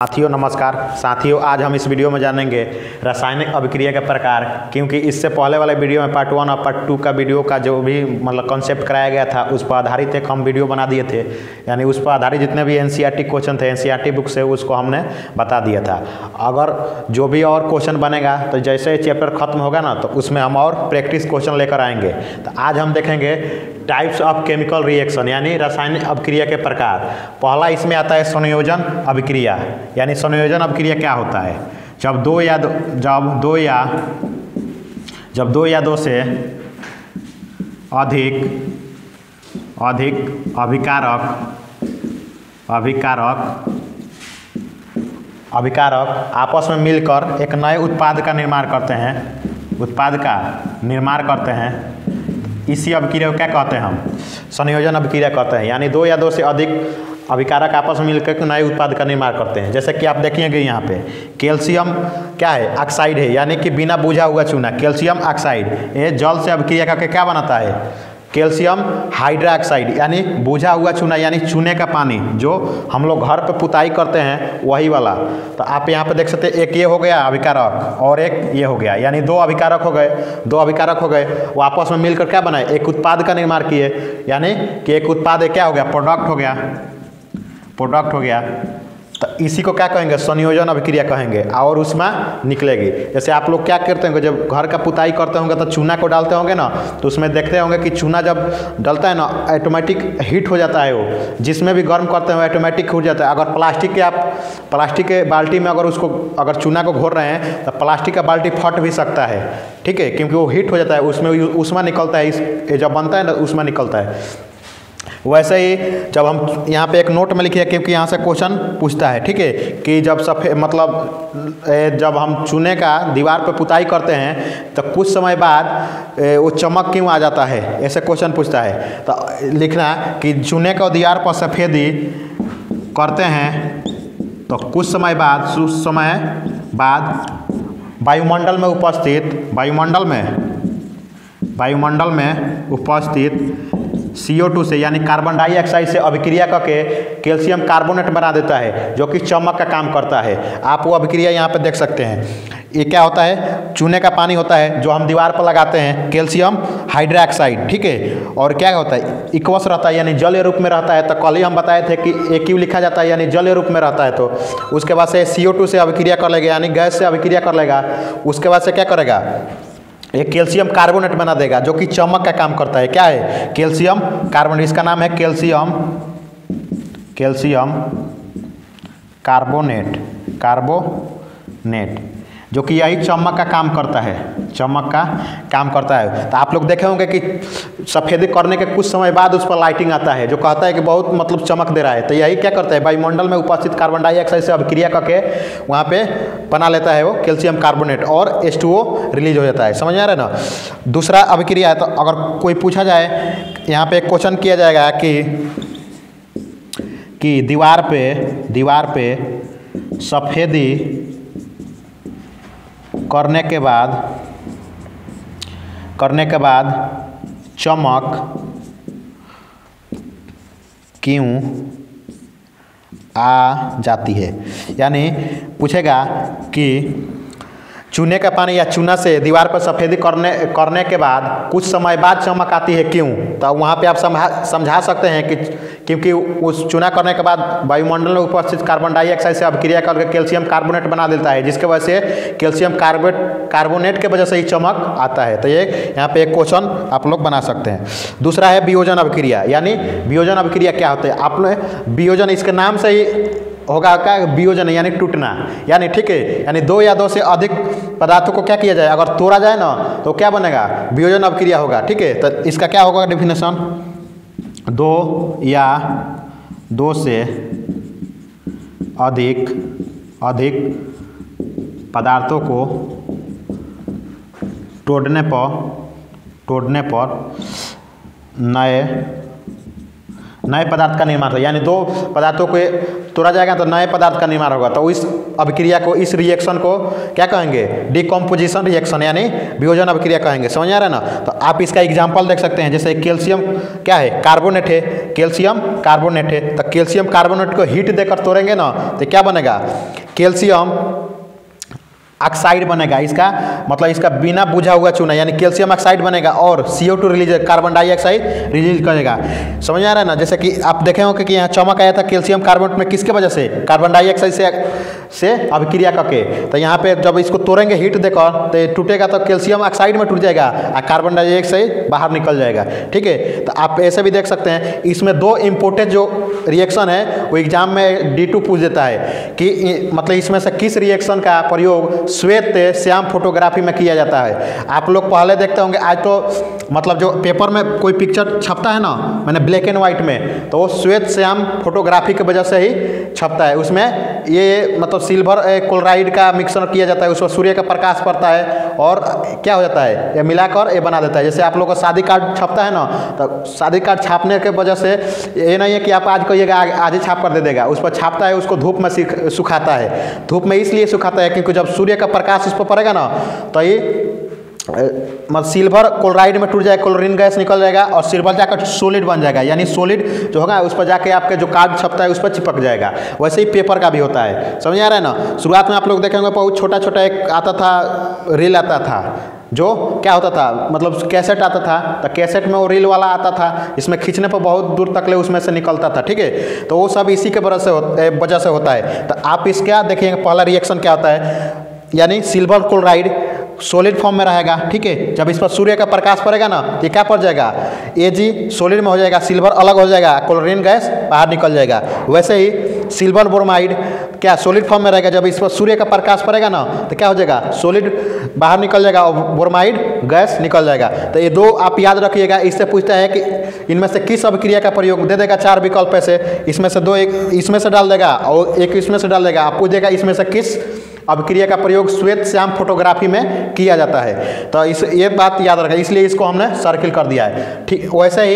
साथियों नमस्कार। साथियों आज हम इस वीडियो में जानेंगे रासायनिक अभिक्रिया के प्रकार, क्योंकि इससे पहले वाले वीडियो में पार्ट 1 और पार्ट 2 का वीडियो का जो भी मतलब कॉन्सेप्ट कराया गया था उस पर आधारित एक हम वीडियो बना दिए थे। यानी उस पर आधारित जितने भी एनसीईआरटी क्वेश्चन थे एनसीईआरटी बुक से उसको हमने बता दिया था। अगर जो भी और क्वेश्चन बनेगा तो जैसे चैप्टर खत्म होगा ना तो उसमें हम और प्रैक्टिस क्वेश्चन लेकर आएंगे। तो आज हम देखेंगे टाइप्स ऑफ केमिकल रिएक्शन यानी रासायनिक अभिक्रिया के प्रकार। पहला इसमें आता है संयोजन अभिक्रिया। यानी संयोजन अभिक्रिया क्या होता है? जब दो या दो से अधिक अभिकारक आपस में मिलकर एक नए उत्पाद का निर्माण करते हैं, इसी अभिक्रिया को क्या कहते हैं? हम संयोजन अभिक्रिया कहते हैं। यानी दो या दो से अधिक अभिकारक आपस में मिलकर नए उत्पाद का निर्माण करते हैं। जैसे कि आप देखिएगा यहाँ पे कैल्शियम क्या है? ऑक्साइड है, यानी कि बिना बुझा हुआ चूना कैल्शियम ऑक्साइड, ये जल से अभिक्रिया करके क्या बनाता है? कैल्शियम हाइड्रोक्साइड, यानी बुझा हुआ चूना यानी चूने का पानी जो हम लोग घर पे पुताई करते हैं वही वाला। तो आप यहाँ पे देख सकते हैं एक ये हो गया अभिकारक और एक ये हो गया, यानी दो अभिकारक हो गए। वो आपस में मिलकर क्या बनाए? एक उत्पाद का निर्माण किए, यानी कि एक उत्पाद क्या हो गया? प्रोडक्ट हो गया। तो इसी को क्या कहेंगे? संयोजन अभिक्रिया कहेंगे। और उसमें निकलेगी, जैसे आप लोग क्या करते होंगे जब घर का पुताई करते होंगे तो चूना को डालते होंगे ना, तो उसमें देखते होंगे कि चूना जब डलता है ना ऑटोमेटिक हीट हो जाता है। वो जिसमें भी गर्म करते हैं ऑटोमेटिक हो जाता है। अगर प्लास्टिक के बाल्टी में अगर चूना को घोर रहे हैं तो प्लास्टिक का बाल्टी फट भी सकता है, ठीक है, क्योंकि वो हीट हो जाता है, उसमें निकलता है, जब बनता है ना उसमें निकलता है। वैसे ही जब हम यहाँ पे एक नोट में लिखिए, क्योंकि यहाँ से क्वेश्चन पूछता है, ठीक है, कि जब जब हम चूने का दीवार पे पुताई करते हैं तो कुछ समय बाद वो चमक क्यों आ जाता है, ऐसे क्वेश्चन पूछता है। तो लिखना कि चूने को दीवार पर सफ़ेदी करते हैं तो कुछ समय बाद वायुमंडल में उपस्थित CO2 से यानी कार्बन डाइऑक्साइड से अभिक्रिया करके कैल्शियम कार्बोनेट बना देता है, जो कि चमक का काम करता है। आप वो अभिक्रिया यहाँ पे देख सकते हैं। ये क्या होता है? चूने का पानी होता है जो हम दीवार पर लगाते हैं, कैल्शियम हाइड्रोक्साइड, ठीक है। और क्या होता है? इक्वस रहता है, यानी जलीय रूप में रहता है। तो कल ही हम बताए थे कि AQ लिखा जाता है, यानी जलीय रूप में रहता है। तो उसके बाद से CO2 से अभिक्रिया कर लेगा, यानी गैस से अभिक्रिया कर लेगा। उसके बाद से क्या करेगा? एक कैल्शियम कार्बोनेट बना देगा, जो कि चमक का काम करता है। क्या है? Calcium carbonate. इसका नाम है कैल्शियम कार्बोनेट, जो कि यही चमक का काम करता है। तो आप लोग देखे होंगे कि सफ़ेदी करने के कुछ समय बाद उस पर लाइटिंग आता है, जो कहता है कि बहुत मतलब चमक दे रहा है। तो यही क्या करता है? वायुमंडल में उपस्थित कार्बन डाइऑक्साइड से अभिक्रिया करके वहाँ पे बना लेता है वो कैल्शियम कार्बोनेट और H2O रिलीज हो जाता है। समझ आ रहा है ना? दूसरा अभिक्रिया है। तो अगर कोई पूछा जाए, यहाँ पे एक क्वेश्चन किया जाएगा कि दीवार पे सफ़ेदी करने के बाद चमक क्यों आ जाती है? यानी पूछेगा कि चूने का पानी या चूना से दीवार पर सफ़ेदी करने के बाद कुछ समय बाद चमक आती है, क्यों? तो वहाँ पे आप समझा सकते हैं कि क्योंकि उस चूना करने के बाद वायुमंडल में उपस्थित कार्बन डाइऑक्साइड से अभिक्रिया करके कैल्शियम कार्बोनेट बना देता है, जिसके वजह से कैल्शियम कार्बोनेट के वजह से ही चमक आता है। तो ये यहाँ पे एक क्वेश्चन आप लोग बना सकते हैं। दूसरा है वियोजन अभिक्रिया। यानी वियोजन अभिक्रिया क्या होता है? आपने वियोजन इसके नाम से ही होगा क्या? वियोजन यानी टूटना, यानी ठीक है, यानी दो या दो से अधिक पदार्थों को क्या किया जाए? अगर तोड़ा जाए ना तो क्या बनेगा? वियोजन अभिक्रिया होगा, ठीक है। तो इसका क्या होगा डेफिनेशन? दो या दो से अधिक पदार्थों को तोड़ने पर नए पदार्थ का निर्माण होगा, यानी दो पदार्थों को तोड़ा जाएगा तो नए पदार्थ का निर्माण होगा। तो इस अभिक्रिया को, इस रिएक्शन को क्या कहेंगे? डिकम्पोजिशन रिएक्शन यानी वियोजन अभिक्रिया कहेंगे। समझ आ रहा है ना? तो आप इसका एग्जाम्पल देख सकते हैं, जैसे कैल्शियम क्या है? कार्बोनेट है, कैल्शियम कार्बोनेट है। तो कैल्शियम कार्बोनेट को हीट देकर तोड़ेंगे ना तो क्या बनेगा? कैल्शियम ऑक्साइड बनेगा। इसका मतलब इसका बिना बुझा हुआ चूना यानी कैल्शियम ऑक्साइड बनेगा और CO2 release, carbon dioxide release करेगा। समझ आ रहा है ना? जैसे कि आप देखे होंगे कि यहाँ चमक आया था कैल्शियम कार्बोनेट में, किसके वजह से? कार्बन डाइऑक्साइड से अभिक्रिया करके। तो यहाँ पे जब इसको तोड़ेंगे हीट देकर तो टूटेगा तो कैल्शियम ऑक्साइड में टूट जाएगा और कार्बन डाइऑक्साइड बाहर निकल जाएगा। ठीक है, तो आप ऐसे भी देख सकते हैं। इसमें दो इम्पोर्टेंट जो रिएक्शन है वो एग्जाम में D2 पूछ देता है कि मतलब इसमें से किस रिएक्शन का प्रयोग श्वेत श्याम फोटोग्राफी में किया जाता है। आप लोग पहले देखते होंगे, आज तो मतलब जो पेपर में कोई पिक्चर छपता है ना, मैंने ब्लैक एंड व्हाइट में, तो वो श्वेत श्याम फोटोग्राफी की वजह से ही छपता है। उसमें ये मतलब सिल्वर क्लोराइड का मिक्सर किया जाता है, उसमें सूर्य का प्रकाश पड़ता है और क्या हो जाता है? ये मिलाकर ये बना देता है। जैसे आप लोग का शादी कार्ड छपता है ना, तो शादी कार्ड छापने के वजह से ये नहीं है कि आप आज कहिएगा आज ही छाप कर दे देगा, उस पर छापता है, उसको धूप में सुखाता है। धूप में इसलिए सुखाता है क्योंकि जब सूर्य का प्रकाश इस पर पड़ेगा ना तो ये मतलब सिल्वर क्लोराइड में टूट जाएगा, क्लोरीन गैस निकल जाएगा और सिल्वर जाकर सॉलिड बन जाएगा, यानी सॉलिड जो होगा उस पर जाके आपके जो कार्ड छपता है उस पर चिपक जाएगा। वैसे ही पेपर का भी होता है। समझ आ रहा है ना? शुरुआत में आप लोग देखेंगे बहुत छोटा छोटा एक आता था, रील आता था, जो क्या होता था मतलब कैसेट आता था, तो कैसेट में वो रील वाला आता था, इसमें खींचने पर बहुत दूर तक ले उसमें से निकलता था। ठीक है, तो वो सब इसी के वजह से होता है। तो आप इसका देखिएगा पहला रिएक्शन क्या होता है, यानी सिल्वर क्लोराइड सॉलिड फॉर्म में रहेगा। ठीक है, जब इस पर सूर्य का प्रकाश पड़ेगा ना तो ये क्या पड़ जाएगा? Ag सॉलिड में हो जाएगा, सिल्वर अलग हो जाएगा, क्लोरीन गैस बाहर निकल जाएगा। वैसे ही सिल्वर ब्रोमाइड क्या सॉलिड फॉर्म में रहेगा, जब इस पर सूर्य का प्रकाश पड़ेगा ना तो क्या हो जाएगा? सॉलिड बाहर निकल जाएगा और ब्रोमाइड गैस निकल जाएगा। तो ये दो आप याद रखिएगा। इससे पूछता है कि इनमें से किस अभिक्रिया का प्रयोग, दे देगा 4 विकल्प से, इसमें से 2 एक इसमें से डाल देगा और एक इसमें से डाल देगा। आप पूछेगा इसमें से किस अभिक्रिया का प्रयोग श्वेत श्याम फोटोग्राफी में किया जाता है। तो इस ये बात याद रखें, इसलिए इसको हमने सर्किल कर दिया है। ठीक वैसे ही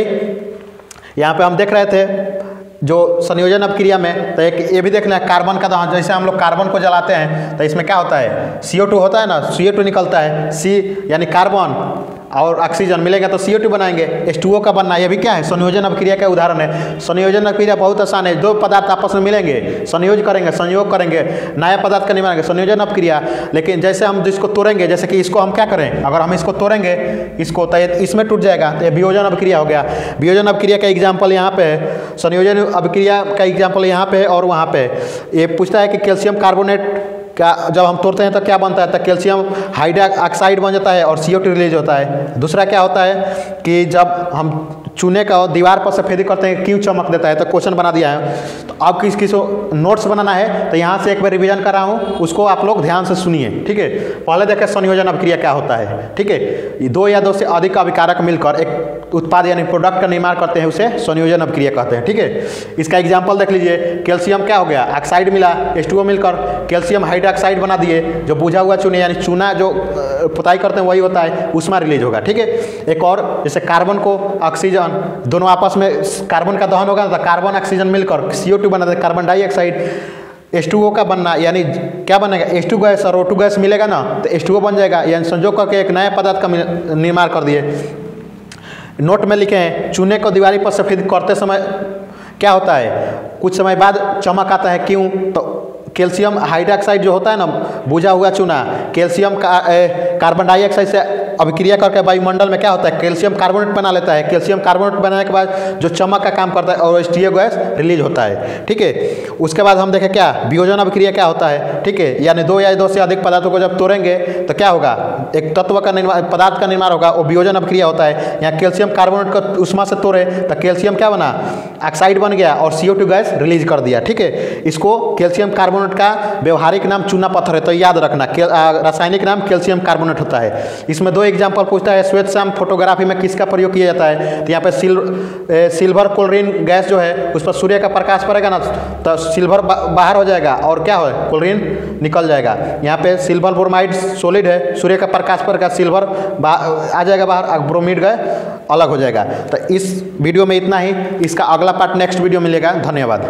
यहाँ पे हम देख रहे थे जो संयोजन अभिक्रिया में, तो एक ये भी देखना है कार्बन का दहन। जैसे हम लोग कार्बन को जलाते हैं तो इसमें क्या होता है? CO2 होता है ना, CO2 निकलता है, C यानी कार्बन और ऑक्सीजन मिलेगा तो CO2 बनाएंगे। H2O का बनना, ये भी क्या है? संयोजन अभिक्रिया का उदाहरण है। संयोजन अभिक्रिया बहुत आसान है, दो पदार्थ आपस में मिलेंगे, संयोज करेंगे, संयोग करेंगे, नया पदार्थ का निर्माण करेंगे, संयोजन अभिक्रिया। लेकिन जैसे हम जिसको तोड़ेंगे, जैसे कि इसको हम क्या करें, अगर हम इसको तोड़ेंगे इसको तो इसमें टूट जाएगा, तो ये वियोजन अभिक्रिया हो गया। वियोजन अभिक्रिया का एग्जाम्पल यहाँ पे है, संयोजन अभिक्रिया का एग्जाम्पल यहाँ पे और वहाँ पे। ये पूछता है कि कैल्शियम कार्बोनेट क्या जब हम तोड़ते हैं तो क्या बनता है? तो कैल्शियम हाइड्रोक्साइड बन जाता है और CO2 रिलीज होता है। दूसरा क्या होता है कि जब हम चूने का दीवार पर सफेदी करते हैं क्यों चमक देता है? तो क्वेश्चन बना दिया है। तो आप किसी को नोट्स बनाना है तो यहाँ से एक बार रिवीजन कर रहा हूँ, उसको आप लोग ध्यान से सुनिए। ठीक है, पहले देखें संयोजन अभिक्रिया क्या होता है। ठीक है, 2 या 2 से अधिक अभिकारक मिलकर एक उत्पाद यानी प्रोडक्ट का निर्माण करते हैं, उसे संयोजन अभिक्रिया कहते हैं। ठीक है, इसका एग्जाम्पल देख लीजिए। कैल्शियम क्या हो गया? ऑक्साइड मिला, H2O मिलकर कैल्शियम हाइड्रोक्साइड बना दिए, जो बुझा हुआ चूने यानी चूना जो पुताई करते हैं वही होता है, उसमें रिलीज होगा। ठीक है, एक और जैसे कार्बन को ऑक्सीजन, दोनों आपस में कार्बन का दहन होगा तो कार्बन ऑक्सीजन मिलकर CO2 बना दे, कार्बन डाइऑक्साइड। H2O का बनना यानी क्या बनेगा? H2 गैस और O2 गैस मिलेगा ना तो H2O बन जाएगा, यानी संयोग करके एक नए पदार्थ का निर्माण कर दिए। नोट में लिखे हैं चूने को दीवारी पर सफेद करते समय क्या होता है? कुछ समय बाद चमक आता है, क्यों? तो कैल्शियम हाइड्रोक्साइड जो होता है ना, बुझा हुआ चूना, कैल्शियम कार्बन डाइऑक्साइड से अभिक्रिया करके वायुमंडल में क्या होता है? कैल्शियम कार्बोनेट बना लेता है। कैल्शियम कार्बोनेट बनाने के बाद जो चमक का काम करता है और H2O गैस रिलीज होता है। ठीक है, उसके बाद हम देखें क्या वियोजन अभिक्रिया क्या होता है। ठीक है, यानी 2 या 2 से अधिक पदार्थों को जब तोड़ेंगे तो क्या होगा? एक तत्व का निर्माण, पदार्थ का निर्माण होगा, वो वियोजन अभिक्रिया होता है। यहाँ कैल्शियम कार्बोनेट को उष्मा से तोड़े तो कैल्शियम क्या बना? ऑक्साइड बन गया और CO2 गैस रिलीज कर दिया। ठीक है, इसको कैल्शियम कार्बोनेट का व्यवहारिक नाम चूना पत्थर है, तो याद रखना। रासायनिक नाम कैल्शियम कार्बोनेट होता है। इसमें 2 एग्जाम्पल पूछता है श्वेत श्याम फोटोग्राफी में किसका प्रयोग किया जाता है, तो यहाँ पे सिल्वर क्लोरीन गैस जो है उस पर सूर्य का प्रकाश पड़ेगा ना, तो सिल्वर बाहर हो जाएगा और क्या हो क्लोरीन निकल जाएगा। यहाँ पे सिल्वर ब्रोमाइड सॉलिड है, सूर्य का प्रकाश पड़ेगा सिल्वर आ जाएगा बाहर, ब्रोमीड गए अलग हो जाएगा। तो इस वीडियो में इतना ही, इसका अगला पार्ट नेक्स्ट वीडियो मिलेगा। धन्यवाद।